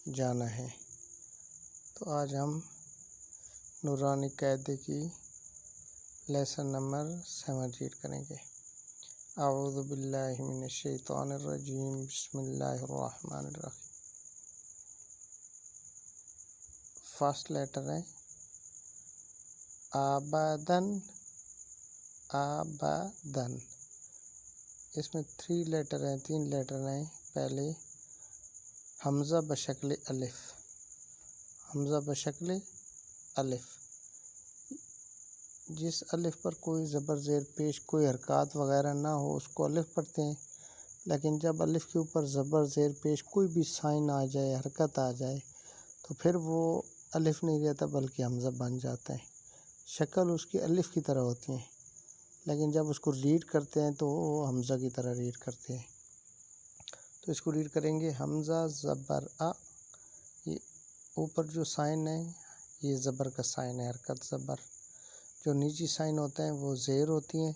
جانا ہے۔ تو آج ہم نورانی قاعدے کی لیسن نمبر 7 ریڈ کریں گے۔ اعوذ باللہ من الشیطان الرجیم، بسم اللہ الرحمن الرحیم۔ فرسٹ لیٹر ہے آبادن، آبادن۔ اس میں 3 لیٹر ہیں، 3 لیٹر ہیں۔ پہلے حمزہ بشکل الف، حمزہ بشکل الف۔ جس الف پر کوئی زبر زیر پیش، کوئی حرکات وغیرہ نہ ہو اس کو الف پڑھتے ہیں، لیکن جب الف کے اوپر زبر زیر پیش کوئی بھی سائن آ جائے، حرکت آ جائے، تو پھر وہ الف نہیں رہتا بلکہ حمزہ بن جاتا ہے۔ شکل اس کی الف کی طرح ہوتی ہے، لیکن جب اس کو ریڈ کرتے ہیں تو وہ حمزہ کی طرح ریڈ کرتے ہیں۔ تو اس کو ریڈ کریں گے حمزہ زبر آ۔ یہ اوپر جو سائن ہے یہ زبر کا سائن ہے، حرکت زبر۔ جو نیچی سائن ہوتا ہے وہ زیر ہوتی ہیں،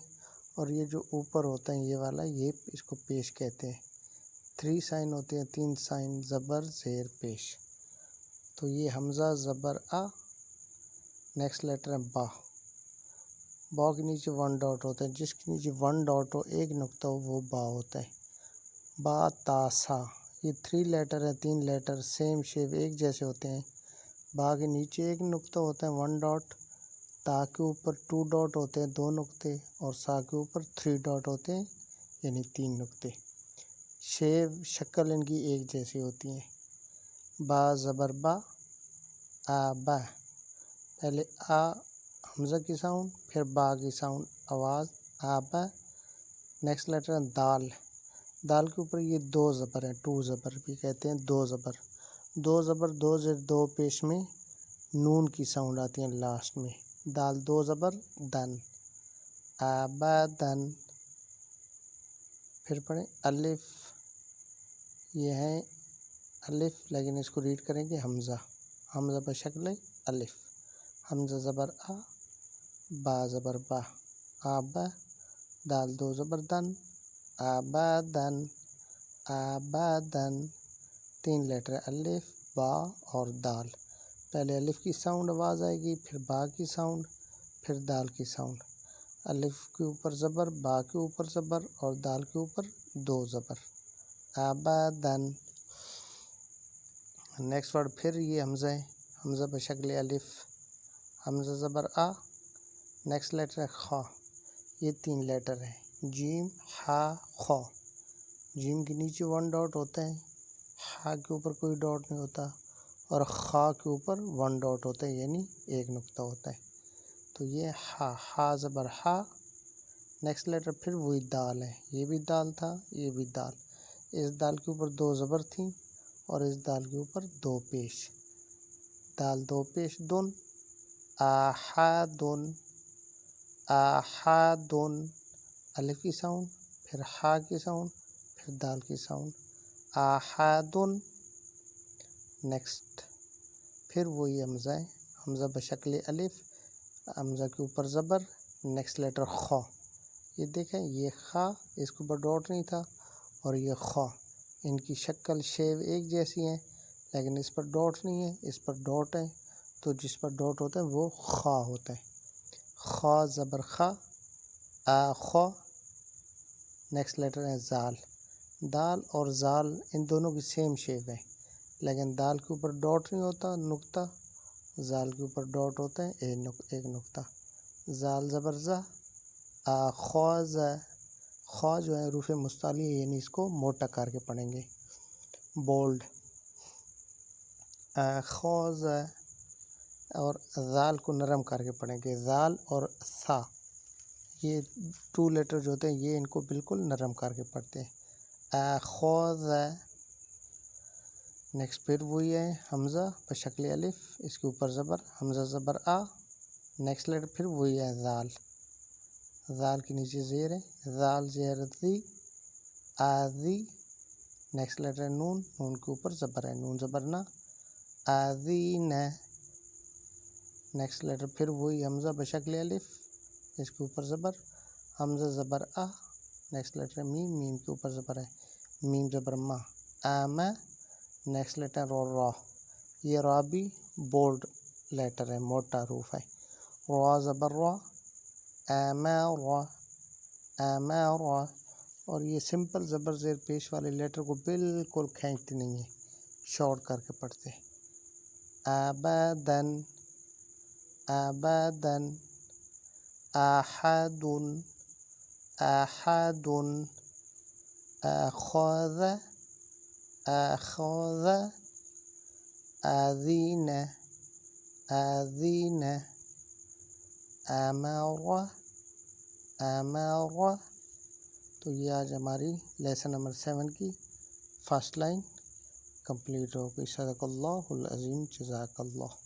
اور یہ جو اوپر ہوتا ہے یہ والا، یہ اس کو پیش کہتے ہیں۔ 3 سائن ہوتے ہیں، 3 سائن زبر زیر پیش۔ تو یہ حمزہ زبر آ۔ نیکسٹ لیٹر ہے با۔ با کے نیچے 1 ڈاٹ ہوتا ہے، جس کے نیچے 1 ڈاٹ ہو، ایک نقطہ ہو، وہ با ہوتا ہے۔ با تا سا۔ یہ 3 لیٹر ہیں، 3 لیٹر سیم شیپ ایک جیسے ہوتے ہیں۔ با کے نیچے ایک نقطہ ہوتا ہے 1 ڈاٹ، تا کے اوپر 2 ڈاٹ ہوتے ہیں 2 نقطے، اور سا کے اوپر 3 ڈاٹ ہوتے ہیں یعنی 3 نقطے۔ شکل ان کی ایک جیسی ہوتی ہے۔ با زبر با، آبا۔ پہلے آ حمزہ کی ساؤنڈ، پھر با کی ساؤنڈ، آواز آبا۔ نیکسٹ لیٹر ہے دال۔ دال کے اوپر یہ 2 زبر ہیں، 2 زبر بھی کہتے ہیں، 2 زبر۔ 2 زبر 2 زیر 2 پیش میں نون کی ساؤنڈ آتی ہے لاسٹ میں۔ دال 2 زبر دن، آبادن۔ پھر پڑھیں الف۔ یہ ہے الف، لیکن اس کو ریڈ کریں گے حمزہ، حمزہ بشکل الف۔ حمزہ زبر آ، با زبر با، آبا۔ دال 2 زبر دن، آبادن، آبادن۔ 3 لیٹر الف، با اور دال۔ پہلے الف کی ساؤنڈ آواز آئے گی، پھر با کی ساؤنڈ، پھر دال کی ساؤنڈ۔ الف کے اوپر زبر، با کے اوپر زبر، اور دال کے اوپر 2 زبر، آبادن۔ نیکسٹ ورڈ پھر یہ حمزہ ہے، حمزہ بشکل الف، حمزہ زبر آ۔ نیکسٹ لیٹر ہے خا۔ یہ 3 لیٹر ہے، جیم ہا خا۔ جیم کے نیچے 1 ڈاٹ ہوتا ہے، ہا کے اوپر کوئی ڈاٹ نہیں ہوتا، اور خا کے اوپر 1 ڈاٹ ہوتا ہے یعنی ایک نقطہ ہوتا ہے۔ تو یہ ہا، ہا زبر ہا۔ نیکسٹ لیٹر پھر وہی دال ہے، یہ بھی دال تھا، یہ بھی دال۔ اس دال کے اوپر 2 زبر تھیں، اور اس دال کے اوپر 2 پیش۔ دال 2 پیش دن، آحادن، آحادن۔ الف کی ساؤنڈ، پھر ہا کی ساؤنڈ، پھر دال کی ساؤنڈ، آحادن۔ نیکسٹ پھر وہی حمزہ ہے، حمزہ بشکل الف، حمزہ کے اوپر زبر۔ نیکسٹ لیٹر خا۔ یہ دیکھیں یہ خا، اس کے اوپر ڈاٹ نہیں تھا، اور یہ خا۔ ان کی شکل شیو ایک جیسی ہیں، لیکن اس پر ڈاٹ نہیں ہے، اس پر ڈاٹ ہے، تو جس پر ڈاٹ ہوتا ہے وہ خا ہوتا ہے۔ خا زبر خا، آخا۔ نیکسٹ لیٹر ہے زال۔ دال اور زال ان دونوں کی سیم شیپ ہے، لیکن دال کے اوپر ڈاٹ نہیں ہوتا نقطہ، زال کے اوپر ڈاٹ ہوتا ہے ایک نقطہ۔ زال زبر زا، آخاز۔ خا جو ہے حروف مستعلی ہے، یعنی اس کو موٹا کر کے پڑھیں گے، بولڈ، آخاز۔ اور زال کو نرم کر کے پڑھیں گے، زال اور سا۔ یہ 2 لیٹر جو ہوتے ہیں یہ ان کو بالکل نرم کر کے پڑھتے ہیں، آخاز۔ نیکسٹ پھر وہی ہے حمزہ بشکل الف، اس کے اوپر زبر، حمزہ زبر آ۔ نیکسٹ لیٹر پھر وہی ہے زال، زال کے نیچے زیر ہے، زال زیر زی، آزی۔ نیکسٹ لیٹر ہے نون، نون کے اوپر زبر ہے، نون زبر نا، آزین۔ نیکسٹ لیٹر پھر وہی حمزہ بشکل الف، اس کے اوپر زبر، حمزہ زبر آ۔ نیکسٹ لیٹر ہے میم، میم کے اوپر زبر ہے، میم زبر ما، آما۔ نیکسٹ لیٹر را، یہ را بھی بولڈ لیٹر ہے، موٹا حروف ہے. را زبر را، امارا امارا. اور یہ سمپل زبر زیر پیش والے لیٹر کو بالکل کھینچتے نہیں ہیں، شارٹ کر کے پڑھتے ہیں. ابدن ابدن، احد احد، اخذ اخذ، اذین اذین، امر امر. تو یہ آج ہماری لیسن نمبر 7 کی فرسٹ لائن کمپلیٹ ہو گئی. صدق اللہ العظیم، جزاک اللہ.